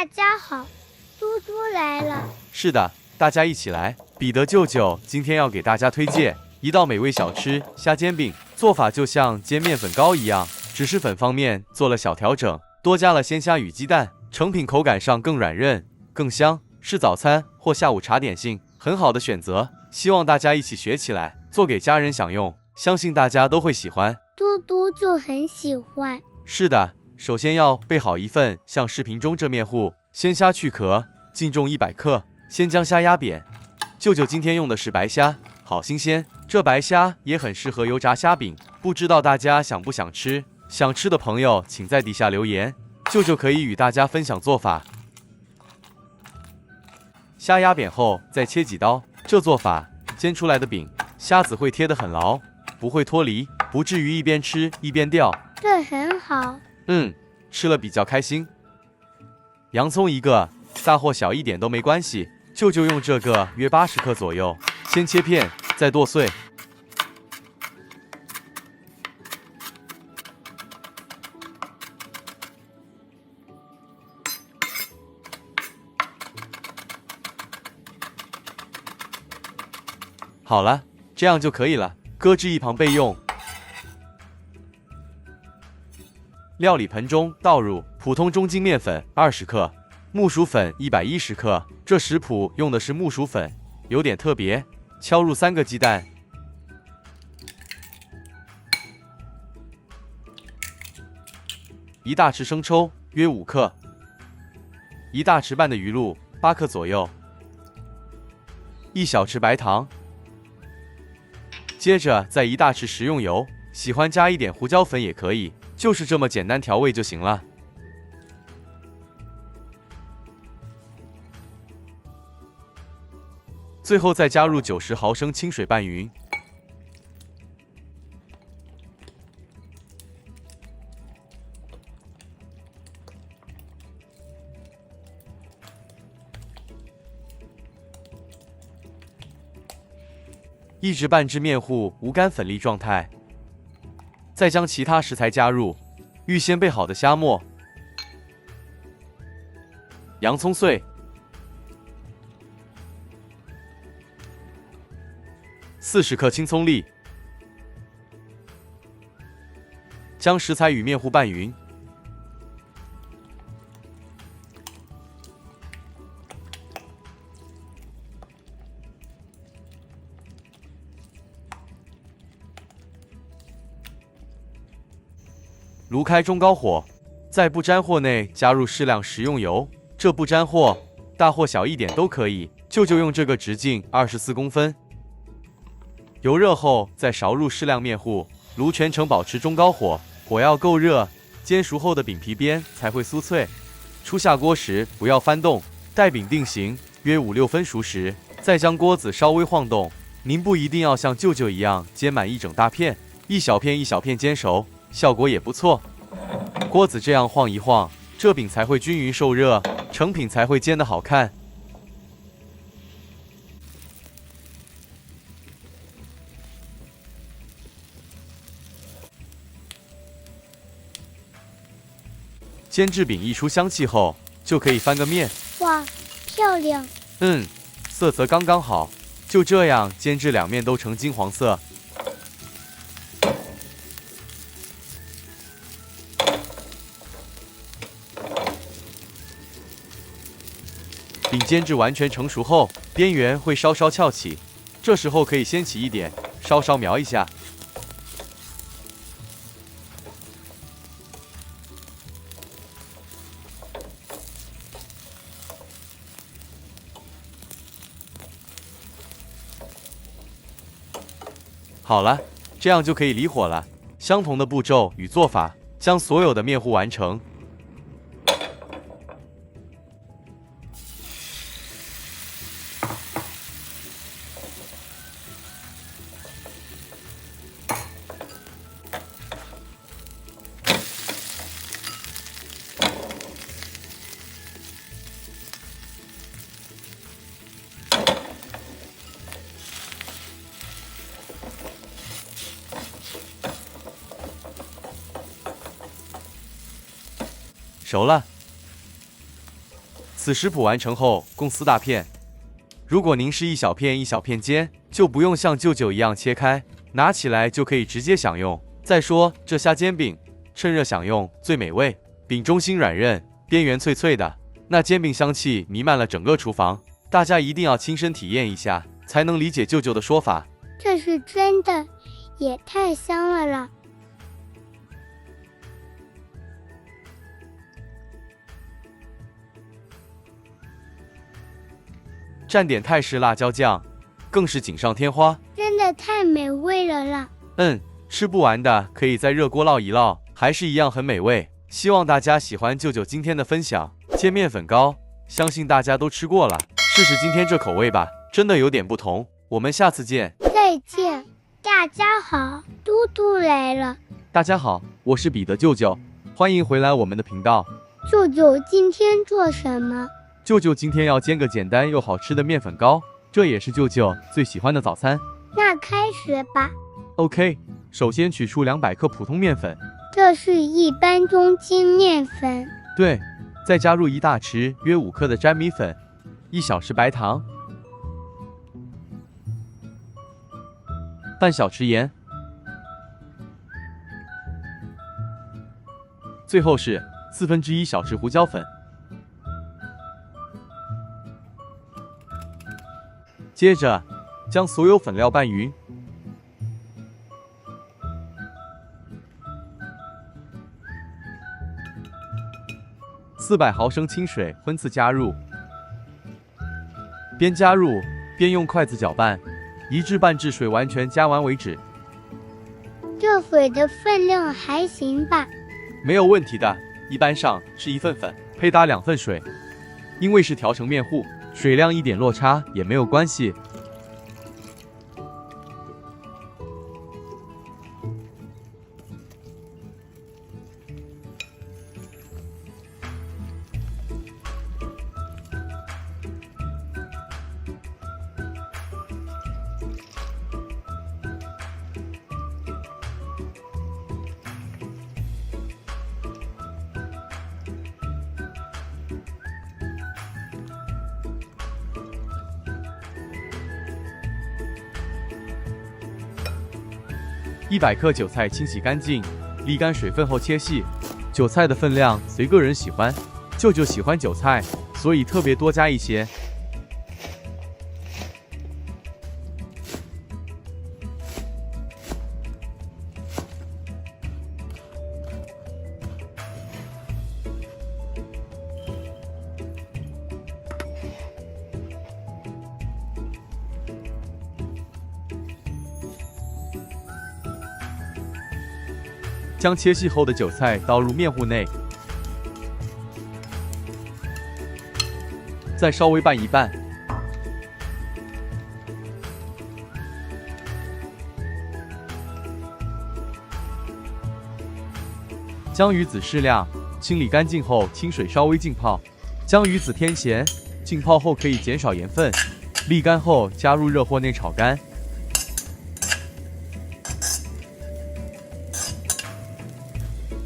大家好，嘟嘟来了。是的，大家一起来。彼得舅舅今天要给大家推荐一道美味小吃——虾煎饼。做法就像煎面粉糕一样，只是粉方面做了小调整，多加了鲜虾与鸡蛋，成品口感上更软韧、更香，是早餐或下午茶点心很好的选择。希望大家一起学起来，做给家人享用，相信大家都会喜欢。嘟嘟就很喜欢。是的，首先要备好一份像视频中这面糊，鲜虾去壳，净重100克。先将虾压扁。舅舅今天用的是白虾，好新鲜。这白虾也很适合油炸虾饼，不知道大家想不想吃？想吃的朋友请在底下留言，舅舅可以与大家分享做法。虾压扁后再切几刀，这做法煎出来的饼，虾子会贴得很牢，不会脱离，不至于一边吃一边掉。这很好。吃了比较开心。洋葱一个，大或小一点都没关系。舅舅用这个约80克左右，先切片，再剁碎。好了，这样就可以了，搁置一旁备用。料理盆中倒入普通中筋面粉20克，木薯粉110克。这食谱用的是木薯粉，有点特别。敲入3个鸡蛋，一大匙生抽约5克，一大匙半的鱼露8克左右，一小匙白糖。接着再一大匙食用油，喜欢加一点胡椒粉也可以，就是这么简单调味就行了。最后再加入90毫升清水拌匀。一直拌至面糊无干粉粒状态，再将其他食材加入，预先备好的虾末、洋葱碎、40克青葱粒，将食材与面糊拌匀。炉开中高火，在不粘货内加入适量食用油，这不粘货，大或小一点都可以。舅舅用这个直径24公分。油热后再勺入适量面糊，炉全程保持中高火，火要够热，煎熟后的饼皮边才会酥脆。出下锅时不要翻动，待饼定型约5-6分熟时，再将锅子稍微晃动。您不一定要像舅舅一样煎满一整大片，一小片一小片煎熟，效果也不错。锅子这样晃一晃，这饼才会均匀受热，成品才会煎得好看。煎制饼一出香气后，就可以翻个面。哇，漂亮！色泽刚刚好，就这样煎至两面都呈金黄色。饼煎至完全成熟后，边缘会稍稍翘起，这时候可以掀起一点，稍稍描一下。好了，这样就可以离火了。相同的步骤与做法，将所有的面糊完成。熟了。此食谱完成后共4大片。如果您是一小片一小片煎，就不用像舅舅一样切开，拿起来就可以直接享用。再说这虾煎饼，趁热享用最美味，饼中心软韧，边缘脆脆的，那煎饼香气弥漫了整个厨房，大家一定要亲身体验一下，才能理解舅舅的说法。这是真的，也太香了啦！蘸点泰式辣椒酱，更是锦上添花，真的太美味了啦！吃不完的可以在热锅烙一烙，还是一样很美味。希望大家喜欢舅舅今天的分享。煎面粉糕，相信大家都吃过了，试试今天这口味吧，真的有点不同。我们下次见。再见，大家好，嘟嘟来了。大家好，我是彼得舅舅，欢迎回来我们的频道。舅舅今天做什么？舅舅今天要煎个简单又好吃的面粉糕，这也是舅舅最喜欢的早餐。那开始吧。OK， 首先取出200克普通面粉，这是一般中筋面粉。对，再加入1大匙约5克的粘米粉，1小匙白糖，半小匙盐，最后是1/4小匙胡椒粉。接着将所有粉料拌匀，400毫升清水分次加入，边加入边用筷子搅拌，一致拌至水完全加完为止。这水的分量还行吧？没有问题的，一般上是1份粉配搭2份水，因为是调成面糊，水量一点落差也没有关系。100克韭菜清洗干净，沥干水分后切细。韭菜的分量随个人喜欢，舅舅喜欢韭菜，所以特别多加一些。将切细后的韭菜倒入面糊内，再稍微拌一拌。将鱼子适量，清理干净后清水稍微浸泡。将鱼子添咸，浸泡后可以减少盐分。沥干后加入热锅内炒干。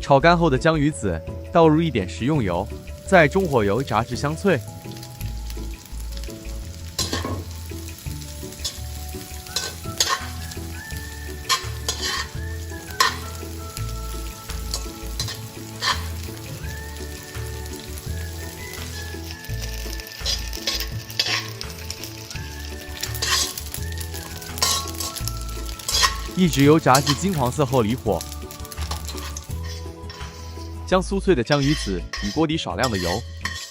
炒干后的江鱼子倒入一点食用油，在中火油炸至香脆。一直油炸至金黄色后离火。将酥脆的江鱼子与锅底少量的油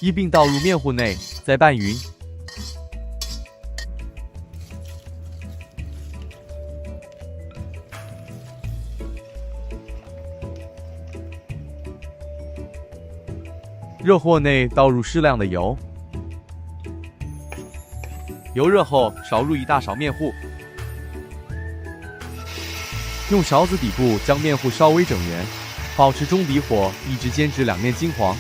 一并倒入面糊内，再拌匀。热锅内倒入适量的油，油热后少入1大勺面糊，用勺子底部将面糊稍微整圆。保持中底火，一直煎至2面金黄。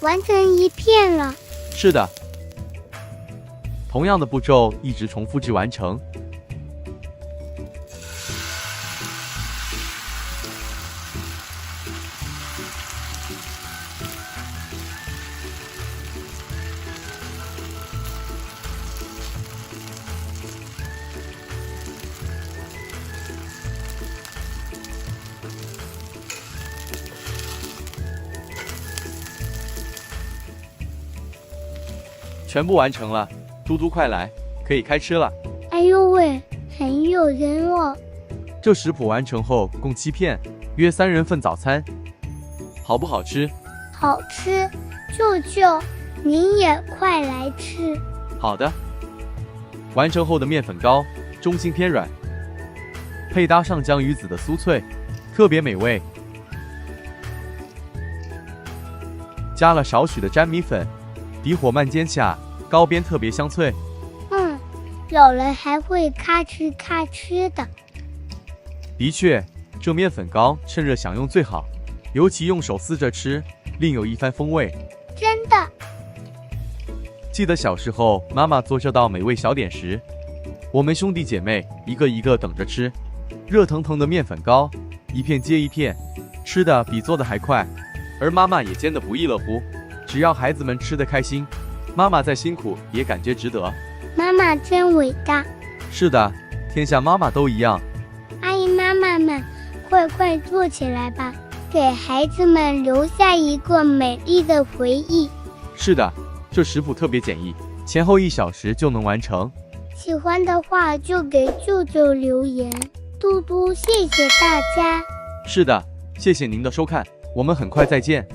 完成一片了。是的，同样的步骤一直重复至完成。全部完成了，嘟嘟快来，可以开吃了。哎呦喂，很诱人哦。这食谱完成后共7片，约3人份早餐，好不好吃？好吃，舅舅，您也快来吃。好的。完成后的面粉糕，中心偏软，配搭上江鱼子的酥脆，特别美味。加了少许的粘米粉，底火慢煎下，糕边特别香脆。有人还会咔哧咔哧的。的确，这面粉糕趁热享用最好，尤其用手撕着吃，另有一番风味。真的。记得小时候妈妈做这道美味小点时，我们兄弟姐妹一个一个等着吃。热腾腾的面粉糕，一片接一片，吃的比做的还快，而妈妈也煎得不亦乐乎。只要孩子们吃得开心，妈妈再辛苦也感觉值得。妈妈真伟大。是的，天下妈妈都一样。阿姨妈妈们，快做起来吧，给孩子们留下一个美丽的回忆。是的，这食谱特别简易，前后1小时就能完成。喜欢的话就给舅舅留言。嘟嘟，谢谢大家。是的，谢谢您的收看，我们很快再见。